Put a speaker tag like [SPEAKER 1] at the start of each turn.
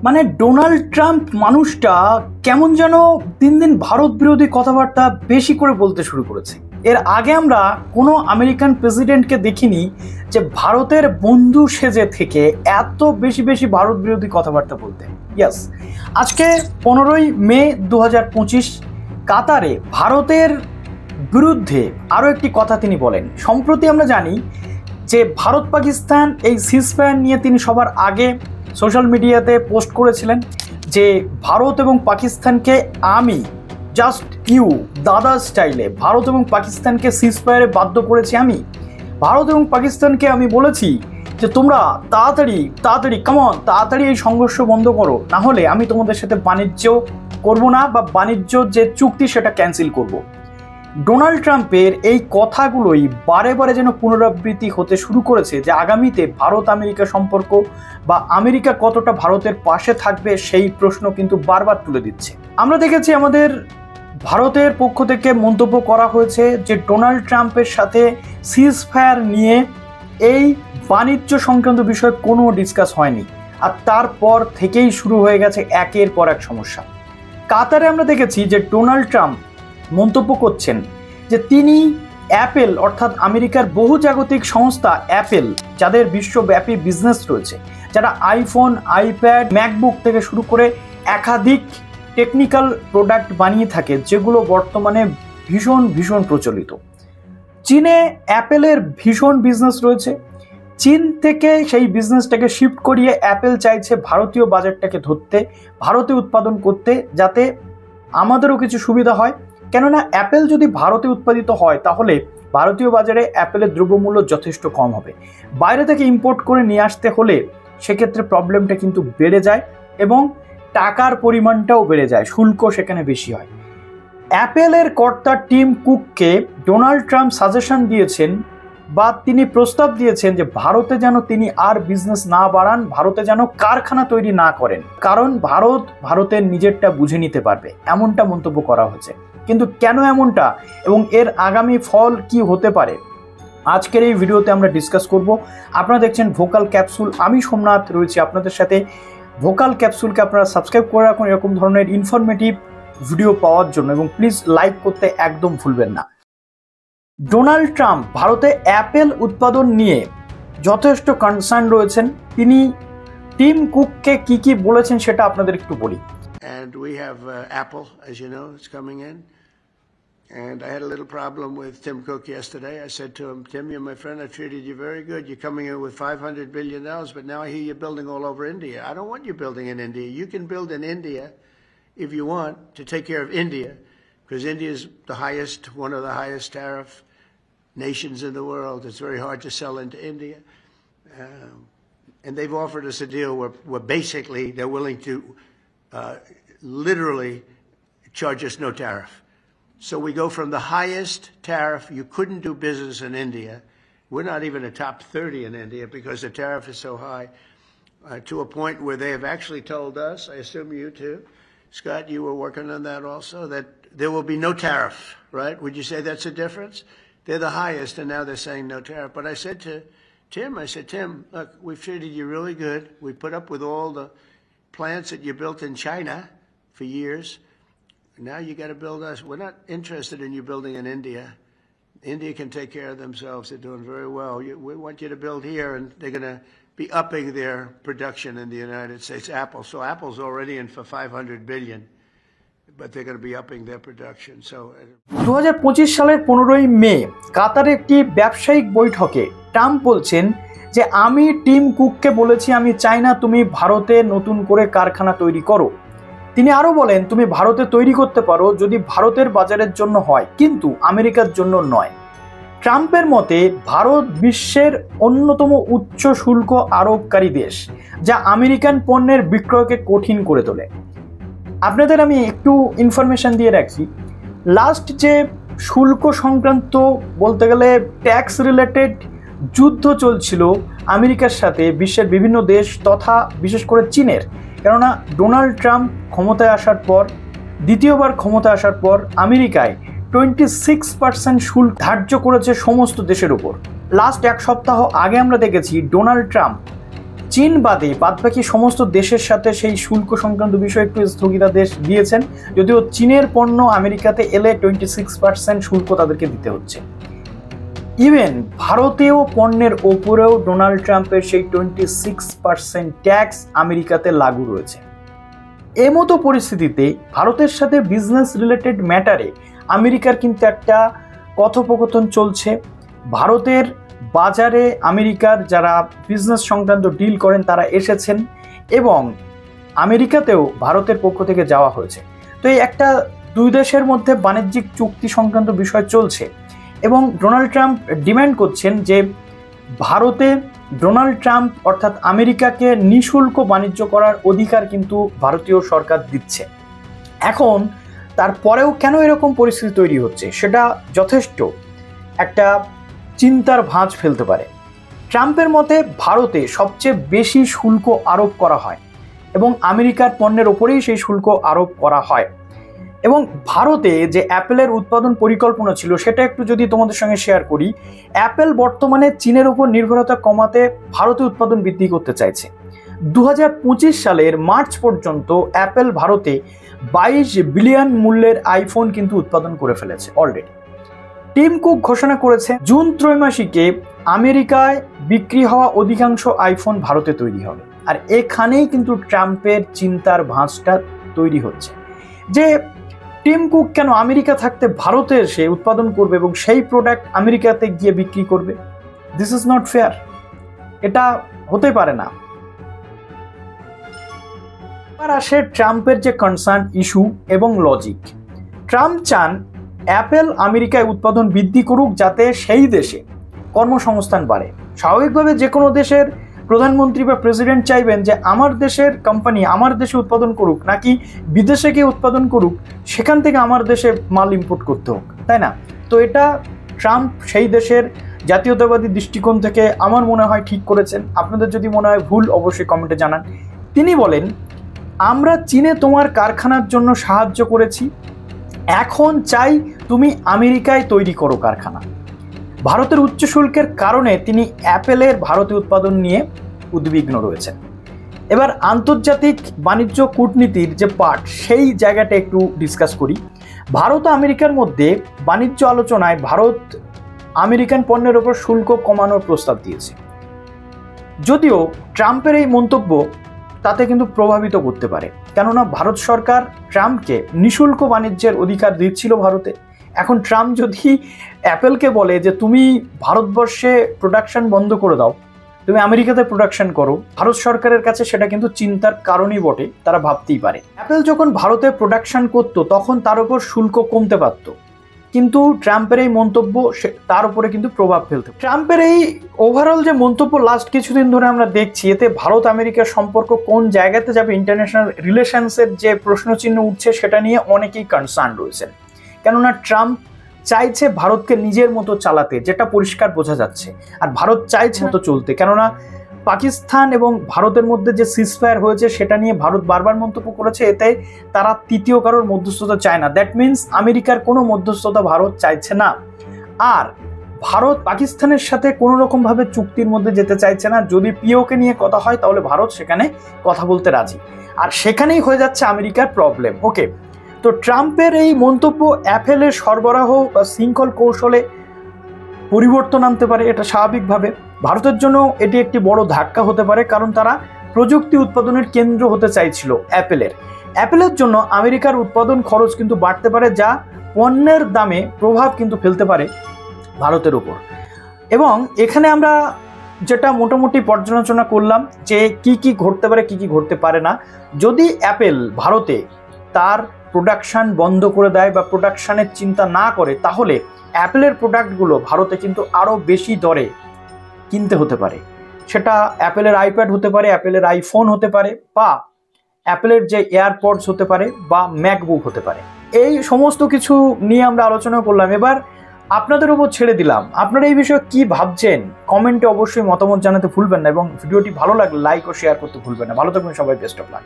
[SPEAKER 1] মানে Donald Trump মানুষটা কেমন যেন দিন দিন ভারত বিরোধী কথাবার্তা বেশি করে বলতে শুরু করেছে। এর আগে আমরা কোনো আমেরিকান প্রেসিডেন্টকে দেখিনি যে ভারতের বন্ধু সেজে থেকে এত বেশি বেশি ভারত বিরোধী কথাবার্তা বলতে। ইয়াস, আজকে 15ই মে 2025 কাতারে ভারতের বিরুদ্ধে আরও একটি কথা তিনি বলেন। সম্প্রতি আমরা জানি যে ভারত পাকিস্তান এই সিজফায়ার নিয়ে তিনি সবার আগে সোশ্যাল মিডিয়াতে পোস্ট করেছিলেন যে ভারত এবং পাকিস্তানকে আমি জাস্ট ইউ দাদা স্টাইলে ভারত এবং পাকিস্তানকে সিজফায়ারে বাধ্য করেছি। আমি ভারত এবং পাকিস্তানকে আমি বলেছি যে তোমরা তাড়াতাড়ি কামন তাড়াতাড়ি এই সংঘর্ষ বন্ধ করো, না হলে আমি তোমাদের সাথে বাণিজ্য করব না বা বাণিজ্য যে চুক্তি সেটা ক্যান্সেল করব। ডোনাল্ড ট্রাম্পের এই কথাগুলোই বারে বারে যেন পুনরাবৃত্তি হতে শুরু করেছে যে আগামীতে ভারত আমেরিকা সম্পর্ক বা আমেরিকা কতটা ভারতের পাশে থাকবে সেই প্রশ্ন কিন্তু বারবার তুলে দিচ্ছে। আমরা দেখেছি আমাদের ভারতের পক্ষ থেকে মন্তব্য করা হয়েছে যে ডোনাল্ড ট্রাম্পের সাথে সিজফায়ার নিয়ে এই বাণিজ্য সংক্রান্ত বিষয়ে কোনো ডিসকাস হয়নি, আর তারপর থেকেই শুরু হয়ে গেছে একের পর এক সমস্যা। কাতারে আমরা দেখেছি যে ডোনাল্ড ট্রাম্প মন্তব্য করছেন যে তিনি অ্যাপেল অর্থাৎ আমেরিকার বহুজাগতিক সংস্থা অ্যাপেল, যাদের বিশ্বব্যাপী বিজনেস রয়েছে, যারা আইফোন, আইপ্যাড, ম্যাকবুক থেকে শুরু করে একাধিক টেকনিক্যাল প্রোডাক্ট বানিয়ে থাকে যেগুলো বর্তমানে ভীষণ প্রচলিত। চীনে অ্যাপেলের ভীষণ বিজনেস রয়েছে। চীন থেকে সেই বিজনেসটাকে শিফট করিয়ে অ্যাপেল চাইছে ভারতীয় বাজারটাকে ধরতে, ভারতে উৎপাদন করতে, যাতে আমাদেরও কিছু সুবিধা হয়। কেননা অ্যাপেল যদি ভারতে উৎপাদিত হয় তাহলে ভারতীয় বাজারে অ্যাপেলের দ্রব্যমূল্য যথেষ্ট কম হবে। বাইরে থেকে ইম্পোর্ট করে নিয়ে আসতে হলে সেক্ষেত্রে প্রবলেমটা কিন্তু বেড়ে যায় এবং টাকার পরিমাণটাও বেড়ে যায়, শুল্ক সেখানে বেশি হয়। অ্যাপেলের কর্তা টিম কুককে ডোনাল্ড ট্রাম্প সাজেশন দিয়েছেন বা তিনি প্রস্তাব দিয়েছেন যে ভারতে যেন তিনি আর বিজনেস না বাড়ান, ভারতে যেন কারখানা তৈরি না করেন, কারণ ভারতের নিজেরটা বুঝে নিতে পারবে, এমনটা মন্তব্য করা হয়েছে। কিন্তু কেন এমনটা এবং এর আগামী ফল কি হতে পারে আজকের এই ভিডিওতে আমরা ডিসকাস করব। আপনারা দেখছেন ভোকাল ক্যাপসুল, আমি সোমনাথ রয়েছি আপনাদের সাথে। ভোকাল ক্যাপসুলকে আপনারা সাবস্ক্রাইব করে রাখুন এরকম ধরনের ইনফরমেটিভ ভিডিও পাওয়ার জন্য, এবং প্লিজ লাইক করতে একদম ভুলবেন না। ডোনাল্ড ট্রাম্প ভারতে অ্যাপেল উৎপাদন নিয়ে যথেষ্ট কনসার্ন রয়েছেন। তিনি টিম কুককে কি বলেছেন সেটা আপনাদের একটু বলি।
[SPEAKER 2] And we have Apple, as you know, it's coming in. And I had a little problem with Tim Cook yesterday. I said to him, Tim, you're my friend. I treated you very good. You're coming in with $500 billion, but now I hear you're building all over India. I don't want you building in India. You can build in India if you want to take care of India, because India is one of the highest tariff nations in the world. It's very hard to sell into India. And they've offered us a deal where basically they're willing to literally charge us no tariff. So we go from the highest tariff, you couldn't do business in India. We're not even a top 30 in India because the tariff is so high, to a point where they have actually told us, I assume you too, Scott, you were working on that also, that there will be no tariff, right? Would you say that's a difference? They're the highest, and now they're saying no tariff. But I said to Tim, look, we've treated you really good. We put up with all the plants that you built in China for years. Now you got to build us. We're not interested in you building in India. India can take care of themselves. They're doing very well. We want you to build here, and they're going to be upping their production in the United States. Apple. So Apple's already in for $500 billion, but they're going to be upping their production. So
[SPEAKER 1] 2025 সালের 15ই মে কাতারে একটি ব্যবসায়িক বৈঠকে Trump বলছেন যে আমি team কুককে বলেছি আমি চাই না তুমি ভারতে নতুন করে কারখানা তৈরি করো। তিনি আরও বলেন তুমি ভারতে তৈরি করতে পারো যদি ভারতের বাজারের জন্য হয়, কিন্তু আমেরিকার জন্য নয়। ট্রাম্পের মতে ভারত বিশ্বের অন্যতম উচ্চ শুল্ক আরোপকারী দেশ, যা আমেরিকান পণ্যের বিক্রয়কে কঠিন করে তোলে। আপনাদের আমি একটু ইনফরমেশন দিয়ে রাখি, লাস্ট যে শুল্ক সংক্রান্ত বলতে গেলে ট্যাক্স রিলেটেড যুদ্ধ চলছিল আমেরিকার সাথে বিশ্বের বিভিন্ন দেশ তথা বিশেষ করে চীনের, কেননা ডোনাল্ড ট্রাম্প ক্ষমতায় আসার পর, দ্বিতীয়বার ক্ষমতায় আসার পর আমেরিকায় 26% শুল্ক ধার্য করেছে সমস্ত দেশের উপর। লাস্ট এক সপ্তাহ আগে আমরা দেখেছি ডোনাল্ড ট্রাম্প চীন বাদে বাদবাকি সমস্ত দেশের সাথে সেই শুল্ক সংক্রান্ত বিষয়ে একটু স্থগিতাদেশ দিয়েছেন, যদিও চীনের পণ্য আমেরিকাতে এলে 26% শুল্ক তাদেরকে দিতে হচ্ছে। ইভেন ভারতীয় পণ্যের ওপরেও ডোনাল্ড ট্রাম্পের সেই 26% ট্যাক্স আমেরিকাতে লাগু রয়েছে। এমতো পরিস্থিতিতে ভারতের সাথে বিজনেস রিলেটেড ম্যাটারে আমেরিকার কিন্তু একটা কথোপকথন চলছে। ভারতের বাজারে আমেরিকার যারা বিজনেস সংক্রান্ত ডিল করেন তারা এসেছেন এবং আমেরিকাতেও ভারতের পক্ষ থেকে যাওয়া হয়েছে। তো এই একটা দুই দেশের মধ্যে বাণিজ্যিক চুক্তি সংক্রান্ত বিষয় চলছে এবং ডোনাল্ড ট্রাম্প ডিমান্ড করছেন যে ভারতে ডোনাল্ড ট্রাম্প অর্থাৎ আমেরিকাকে নিঃশুল্ক বাণিজ্য করার অধিকার কিন্তু ভারতীয় সরকার দিচ্ছে। এখন তারপরেও কেন এরকম পরিস্থিতি তৈরি হচ্ছে সেটা যথেষ্ট একটা চিন্তার ভাঁজ ফেলতে পারে। ট্রাম্পের মতে ভারতে সবচেয়ে বেশি শুল্ক আরোপ করা হয় এবং আমেরিকার পণ্যের ওপরেই সেই শুল্ক আরোপ করা হয়। এবং ভারতে যে অ্যাপেলের উৎপাদন পরিকল্পনা ছিল সেটা একটু যদি তোমাদের সঙ্গে শেয়ার করি, অ্যাপেল বর্তমানে চীনের উপর নির্ভরতা কমাতে ভারতে উৎপাদন বৃদ্ধি করতে চাইছে। 2025 সালের মার্চ পর্যন্ত অ্যাপেল ভারতে 22 বিলিয়ন মূল্যের আইফোন কিন্তু উৎপাদন করে ফেলেছে অলরেডি। টিম কুক ঘোষণা করেছে জুন ত্রৈমাসিকে আমেরিকায় বিক্রি হওয়া অধিকাংশ আইফোন ভারতে তৈরি হবে। আর এখানেই কিন্তু ট্রাম্পের চিন্তার ভাঁজটা তৈরি হচ্ছে যে টিম কুক কেন আমেরিকা থাকতে ভারতে এসে উৎপাদন করবে এবং সেই প্রোডাক্ট আমেরিকাতে গিয়ে বিক্রি করবে। দিস ইজ নট ফেয়ার, এটা হতে পারে না। এবার আসে ট্রাম্পের যে কনসার্ন ইস্যু এবং লজিক। ট্রাম্প চান অ্যাপেল আমেরিকায় উৎপাদন বৃদ্ধি করুক যাতে সেই দেশে কর্মসংস্থান বাড়ে। স্বাভাবিকভাবে যে কোনো দেশের প্রধানমন্ত্রী বা প্রেসিডেন্ট চাইবেন যে আমার দেশের কোম্পানি আমার দেশে উৎপাদন করুক, নাকি বিদেশে গিয়ে উৎপাদন করুক, সেখান থেকে আমার দেশে মাল ইম্পোর্ট করতে হোক, তাই না? তো এটা ট্রাম্প সেই দেশের জাতীয়তাবাদী দৃষ্টিকোণ থেকে আমার মনে হয় ঠিক করেছেন। আপনাদের যদি মনে হয় ভুল অবশ্যই কমেন্টে জানান। তিনি বলেন, আমরা চীনে তোমার কারখানার জন্য সাহায্য করেছি, এখন চাই তুমি আমেরিকায় তৈরি করো কারখানা। ভারতের উচ্চ শুল্কের কারণে তিনি অ্যাপেলের ভারতে উৎপাদন নিয়ে উদ্বিগ্ন রয়েছেন। এবার আন্তর্জাতিক বাণিজ্য কূটনীতির যে পার্ট সেই জায়গাটা একটু ডিসকাস করি। ভারত ও আমেরিকার মধ্যে বাণিজ্য আলোচনায় ভারত আমেরিকান পণ্যের ওপর শুল্ক কমানোর প্রস্তাব দিয়েছে। যদিও ট্রাম্পের এই মন্তব্য তাতে কিন্তু প্রভাবিত করতে পারে, কেননা ভারত সরকার ট্রাম্পকে নিঃশুল্ক বাণিজ্যের অধিকার দিচ্ছিল ভারতে। এখন ট্রাম্প যদি অ্যাপেলকে বলে যে তুমি ভারতবর্ষে প্রোডাকশন বন্ধ করে দাও, তুমি আমেরিকাতে প্রোডাকশন করো, ভারত সরকারের কাছে সেটা কিন্তু চিন্তার কারণই বটে। তারা ভাবতেই পারে অ্যাপেল যখন ভারতে প্রোডাকশন করতো তখন তার উপর শুল্ক কমতে পারত, কিন্তু ট্রাম্পের এই মন্তব্য তার উপরে কিন্তু প্রভাব ফেলতে। ট্রাম্পের এই ওভারঅল যে মন্তব্য লাস্ট কিছুদিন ধরে আমরা দেখছি, এতে ভারত আমেরিকার সম্পর্ক কোন জায়গাতে যাবে, ইন্টারন্যাশনাল রিলেশনসের যে প্রশ্নচিহ্ন উঠছে সেটা নিয়ে অনেকেই কনসার্ন রয়েছেন। কেননা ট্রাম্প চাইছে ভারতকে নিজের মতো চালাতে, যেটা পরিষ্কার বোঝা যাচ্ছে, আর ভারত চাইছে মতো চলতে। কেননা পাকিস্তান এবং ভারতের মধ্যে যে সিজফায়ার হয়েছে সেটা নিয়ে ভারত বারবার মন্তব্য করেছে, এতে তারা তৃতীয় কারোর মধ্যস্থতা চায় না। দ্যাট মিনস আমেরিকার কোনো মধ্যস্থতা ভারত চাইছে না। আর ভারত পাকিস্তানের সাথে কোনো রকমভাবে চুক্তির মধ্যে যেতে চাইছে না। যদি পিওকে নিয়ে কথা হয় তাহলে ভারত সেখানে কথা বলতে রাজি, আর সেখানেই হয়ে যাচ্ছে আমেরিকার প্রবলেম। ওকে, তো ট্রাম্পের এই মন্তব্য অ্যাপেলের সরবরাহ বা শৃঙ্খল কৌশলে পরিবর্তন আনতে পারে। এটা স্বাভাবিকভাবে ভারতের জন্য এটি একটি বড় ধাক্কা হতে পারে, কারণ তারা প্রযুক্তি উৎপাদনের কেন্দ্র হতে চাইছিল অ্যাপেলের জন্য আমেরিকার উৎপাদন খরচ কিন্তু বাড়তে পারে, যা পণ্যের দামে প্রভাব কিন্তু ফেলতে পারে ভারতের উপর। এবং এখানে আমরা যেটা মোটামুটি পর্যালোচনা করলাম যে কি কি ঘটতে পারে কি কি ঘটতে পারে না। যদি অ্যাপেল ভারতে তার প্রোডাকশান বন্ধ করে দেয় বা প্রোডাকশানের চিন্তা না করে, তাহলে অ্যাপেলের প্রোডাক্টগুলো ভারতে কিন্তু আরও বেশি দরে কিনতে হতে পারে। সেটা অ্যাপেলের আইপ্যাড হতে পারে, অ্যাপেলের আইফোন হতে পারে, বা অ্যাপেলের যে এয়ারপডস হতে পারে বা ম্যাকবুক হতে পারে। এই সমস্ত কিছু নিয়ে আমরা আলোচনা করলাম। এবার আপনাদের উপর ছেড়ে দিলাম, আপনারা এই বিষয়ে কি ভাবছেন কমেন্টে অবশ্যই মতামত জানাতে ভুলবেন না, এবং ভিডিওটি ভালো লাগলে লাইক ও শেয়ার করতে ভুলবেন না। ভালো থাকবেন সবাই, বেস্ট অফ লাক।